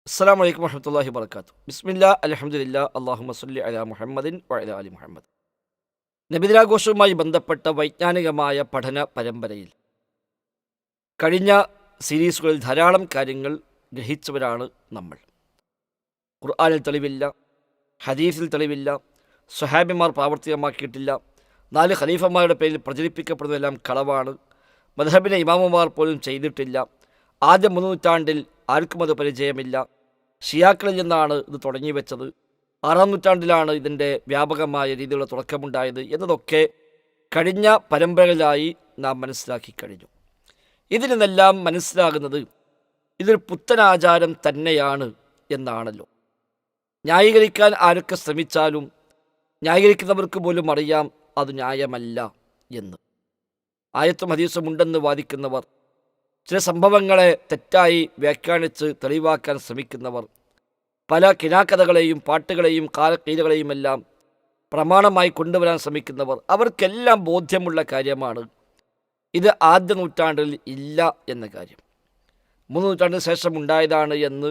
അസ്സലാമു അലൈക്കും വറഹ്മത്തുള്ളാഹി വബറകാതുഹു. ബിസ്മില്ലാ അൽഹംദുലില്ലാ അല്ലാഹുമ്മ സ്വല്ലി അലാ മുഹമ്മദിൻ വഅലാ ആലി മുഹമ്മദ്. നബിദിനാഘോഷവുമായി ബന്ധപ്പെട്ട വൈജ്ഞാനികമായ പഠന പരമ്പരയിൽ കഴിഞ്ഞ സീരീസുകളിൽ ധാരാളം കാര്യങ്ങൾ ഗ്രഹിച്ചവരാണ് നമ്മൾ. ഖുർആനിൽ തെളിവില്ല, ഹദീസിൽ തെളിവില്ല, സ്വഹാബിമാർ പ്രാവർത്തികമാക്കിയിട്ടില്ല, 4 ഖലീഫമാരുടെ പേരിൽ പ്രചരിപ്പിക്കപ്പെടുന്നതെല്ലാം കളവാണ്, മദ്ഹബിലെ ഇമാമുമാർ പോലും ചെയ്തിട്ടില്ല, ആദ്യ 3 നൂറ്റാണ്ടിൽ ആർക്കും അത് പരിചയമില്ല, ഷിയാക്കളിൽ നിന്നാണ് ഇത് തുടങ്ങി വെച്ചത്, 6-ാം നൂറ്റാണ്ടിലാണ് ഇതിൻ്റെ വ്യാപകമായ രീതിയിലുള്ള തുടക്കമുണ്ടായത് എന്നതൊക്കെ കഴിഞ്ഞ പരമ്പരകളിലായി നാം മനസ്സിലാക്കി കഴിഞ്ഞു. ഇതിൽ നിന്നെല്ലാം മനസ്സിലാകുന്നത് ഇതൊരു പുത്തനാചാരം തന്നെയാണ് എന്നാണല്ലോ. ന്യായീകരിക്കാൻ ആരൊക്കെ ശ്രമിച്ചാലും ന്യായീകരിക്കുന്നവർക്ക് പോലും അറിയാം അത് ന്യായമല്ല എന്ന്. ആയത്തും ഹദീസും ഉണ്ടെന്ന് വാദിക്കുന്നവർ, ചില സംഭവങ്ങളെ തെറ്റായി വ്യാഖ്യാനിച്ച് തെളിവാക്കാൻ ശ്രമിക്കുന്നവർ, പല കിനാക്കഥകളെയും പാട്ടുകളെയും കാലക്കീലകളെയും എല്ലാം പ്രമാണമായി കൊണ്ടുവരാൻ ശ്രമിക്കുന്നവർ, അവർക്കെല്ലാം ബോധ്യമുള്ള കാര്യമാണ് ഇത് ആദ്യ നൂറ്റാണ്ടിൽ ഇല്ല എന്ന കാര്യം. 3 നൂറ്റാണ്ടിന് ശേഷം ഉണ്ടായതാണ് എന്ന്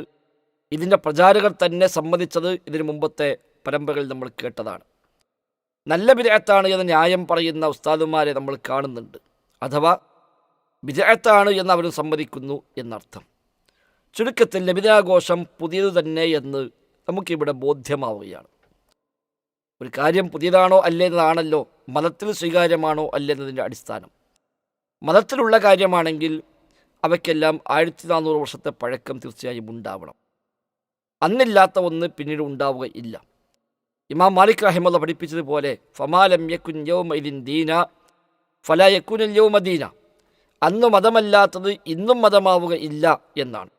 ഇതിൻ്റെ പ്രചാരകർ തന്നെ സമ്മതിച്ചത് ഇതിനു മുമ്പത്തെ പരമ്പരകളിൽ നമ്മൾ കേട്ടതാണ്. നല്ല ബിദ്അത്താണ് എന്ന ന്യായം പറയുന്ന ഉസ്താദുമാരെ നമ്മൾ കാണുന്നുണ്ട്. അഥവാ ബിദ്അത്താണ് എന്ന് അവരും സമ്മതിക്കുന്നു എന്നർത്ഥം. ചുരുക്കത്തിൽ നബിദിനാഘോഷം പുതിയതു തന്നെ എന്ന് നമുക്കിവിടെ ബോധ്യമാവുകയാണ്. ഒരു കാര്യം പുതിയതാണോ അല്ലേ എന്നതാണല്ലോ മതത്തിൽ സ്വീകാര്യമാണോ അല്ലേ എന്നതിൻ്റെ അടിസ്ഥാനം. മതത്തിലുള്ള കാര്യമാണെങ്കിൽ അവയ്ക്കെല്ലാം 1400 വർഷത്തെ പഴക്കം തീർച്ചയായും ഉണ്ടാവണം. അന്നില്ലാത്ത ഒന്ന് പിന്നീട് ഉണ്ടാവുകയില്ല. ഇമാം മാലിക് റഹിമഹുല്ലാഹ് പഠിപ്പിച്ചതുപോലെ ഫമാലം യകുൻ യൗമഇദിൻ ദീന ഫലാ യകുനുൽ യൗമ ദീന, അന്ന് മതമല്ലാത്തത് ഇന്നും മതമാവുകയില്ല എന്നാണ്.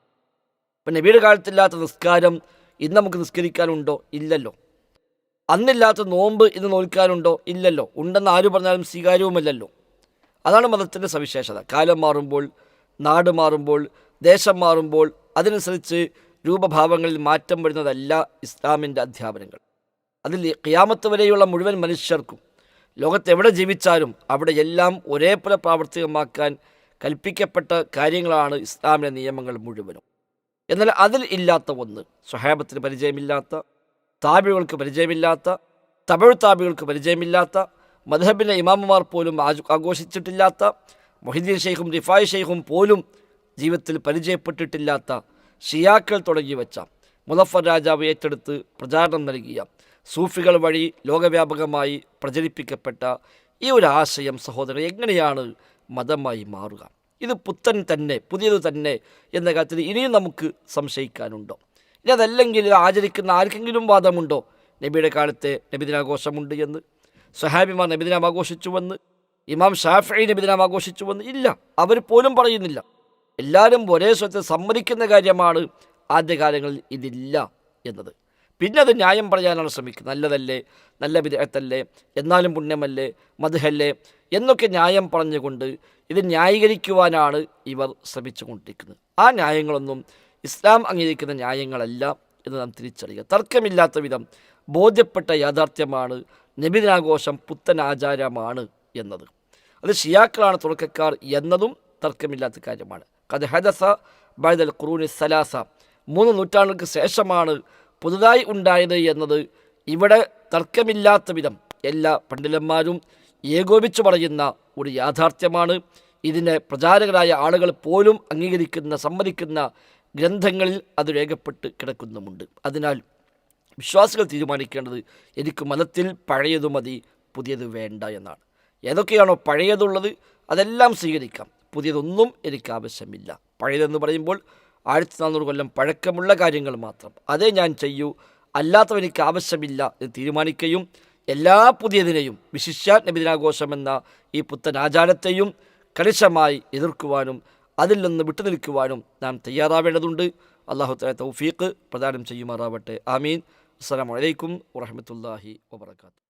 ഇപ്പം നബിയുടെ കാലത്തില്ലാത്ത നിസ്കാരം ഇന്ന് നമുക്ക് നിസ്കരിക്കാനുണ്ടോ? ഇല്ലല്ലോ. അന്നില്ലാത്ത നോമ്പ് ഇന്ന് നോൽക്കാനുണ്ടോ? ഇല്ലല്ലോ. ഉണ്ടെന്ന് ആര് പറഞ്ഞാലും സ്വീകാര്യവുമല്ലല്ലോ. അതാണ് മതത്തിൻ്റെ സവിശേഷത. കാലം മാറുമ്പോൾ, നാട് മാറുമ്പോൾ, ദേശം മാറുമ്പോൾ അതിനനുസരിച്ച് രൂപഭാവങ്ങളിൽ മാറ്റം വരുന്നതല്ല ഇസ്ലാമിൻ്റെ അധ്യാപനങ്ങൾ. അതിൽ ഖിയാമത്ത് വരെയുള്ള മുഴുവൻ മനുഷ്യർക്കും ലോകത്തെവിടെ ജീവിച്ചാലും അവിടെയെല്ലാം ഒരേപോലെ പ്രാവർത്തികമാക്കാൻ കൽപ്പിക്കപ്പെട്ട കാര്യങ്ങളാണ് ഇസ്ലാമിലെ നിയമങ്ങൾ മുഴുവനും. എന്നാൽ അതിൽ ഇല്ലാത്ത ഒന്ന്, സ്വഹാബത്തിന് പരിചയമില്ലാത്ത, താബികൾക്ക് പരിചയമില്ലാത്ത, തബഉ താബികൾക്ക് പരിചയമില്ലാത്ത, മദ്ഹബിലെ ഇമാമുമാർ പോലും ആഘോഷിച്ചിട്ടില്ലാത്ത, മൊഹീദ്ദീൻ ഷെയ്ഖും റിഫായി ഷെയ്ഖും പോലും ജീവിതത്തിൽ പരിചയപ്പെട്ടിട്ടില്ലാത്ത, ഷിയാക്കൾ തുടങ്ങി വെച്ച, മുളഫർ രാജാവ് ഏറ്റെടുത്ത് പ്രചാരണം നൽകിയ, സൂഫികൾ വഴി ലോകവ്യാപകമായി പ്രചരിപ്പിക്കപ്പെട്ട ഈ ഒരു ആശയം സഹോദരൻ എങ്ങനെയാണ് മതമായി മാറുക? ഇത് പുത്തൻ തന്നെ, പുതിയത് തന്നെ എന്ന കാര്യത്തിൽ ഇനിയും നമുക്ക് സംശയിക്കാനുണ്ടോ? ഇനി അതല്ലെങ്കിൽ ആചരിക്കുന്ന ആർക്കെങ്കിലും വാദമുണ്ടോ നബിയുടെ കാലത്തെ നബിദിനാഘോഷമുണ്ട് എന്ന്, സ്വഹാബിമാർ നബിദിനം ആഘോഷിച്ചുവെന്ന്, ഇമാം ഷാഫിഈ നബിദിനം ആഘോഷിച്ചുവെന്ന്? ഇല്ല, അവർ പോലും പറയുന്നില്ല. എല്ലാവരും ഒരേ സ്വരത്തിൽ സമ്മതിക്കുന്ന കാര്യമാണ് ആദ്യകാലങ്ങളിൽ ഇതില്ല എന്നത്. പിന്നെ അത് ന്യായം പറയാനാണ് ശ്രമിക്കുന്നത്. നല്ലതല്ലേ, നല്ല ബിദ്അത്തല്ലേ, എന്നാലും പുണ്യമല്ലേ, മദ്ഹല്ലേ എന്നൊക്കെ ന്യായം പറഞ്ഞുകൊണ്ട് ഇത് ന്യായീകരിക്കുവാനാണ് ഇവർ ശ്രമിച്ചുകൊണ്ടിരിക്കുന്നത്. ആ ന്യായങ്ങളൊന്നും ഇസ്ലാം അംഗീകരിക്കുന്ന ന്യായങ്ങളല്ല എന്ന് നാം തിരിച്ചറിയുക. തർക്കമില്ലാത്ത വിധം ബോധ്യപ്പെട്ട യാഥാർത്ഥ്യമാണ് നബിദിനാഘോഷം പുത്തൻ ആചാരമാണ് എന്നത്. അത് ഷിയാക്കളാണ് തുടക്കക്കാർ എന്നതും തർക്കമില്ലാത്ത കാര്യമാണ്. ഖദ് ഹദസ ബഅദൽ ഖുറൂനി സലാസ, 3 നൂറ്റാണ്ടുകൾക്ക് ശേഷമാണ് പുതുതായി ഉണ്ടായത് എന്നത് ഇവിടെ തർക്കമില്ലാത്ത വിധം എല്ലാ പണ്ഡിതന്മാരും ഏകോപിച്ചു പറയുന്ന ഒരു യാഥാർത്ഥ്യമാണ്. ഇതിനെ പ്രചാരകരായ ആളുകൾ പോലും അംഗീകരിക്കുന്ന, സമ്മതിക്കുന്ന ഗ്രന്ഥങ്ങളിൽ അത് രേഖപ്പെട്ട് കിടക്കുന്നുമുണ്ട്. അതിനാൽ വിശ്വാസികൾ തീരുമാനിക്കേണ്ടത് എനിക്ക് മതത്തിൽ പഴയതു മതി, പുതിയത് വേണ്ട എന്നാണ്. ഏതൊക്കെയാണോ പഴയതുള്ളത് അതെല്ലാം സ്വീകരിക്കാം, പുതിയതൊന്നും എനിക്ക് ആവശ്യമില്ല. പഴയതെന്ന് പറയുമ്പോൾ 1400 കൊല്ലം പഴക്കമുള്ള കാര്യങ്ങൾ മാത്രം, അതേ ഞാൻ ചെയ്യൂ, അല്ലാത്തവ എനിക്ക് ആവശ്യമില്ല എന്ന് തീരുമാനിക്കുകയും എല്ലാ പുതിയതിനെയും, വിശിഷ്യ നബിദിനാഘോഷം എന്ന ഈ പുത്തൻ ആചാരത്തെയും കണിശമായി എതിർക്കുവാനും അതിൽ നിന്ന് വിട്ടുനിൽക്കുവാനും നാം തയ്യാറാവേണ്ടതുണ്ട്. അല്ലാഹു തആല തൗഫീഖ് പ്രദാനം ചെയ്യുമാറാവട്ടെ. ആമീൻ. അസ്സലാമു അലൈക്കും വറഹ്മത്തുള്ളാഹി വബറകാതുഹു.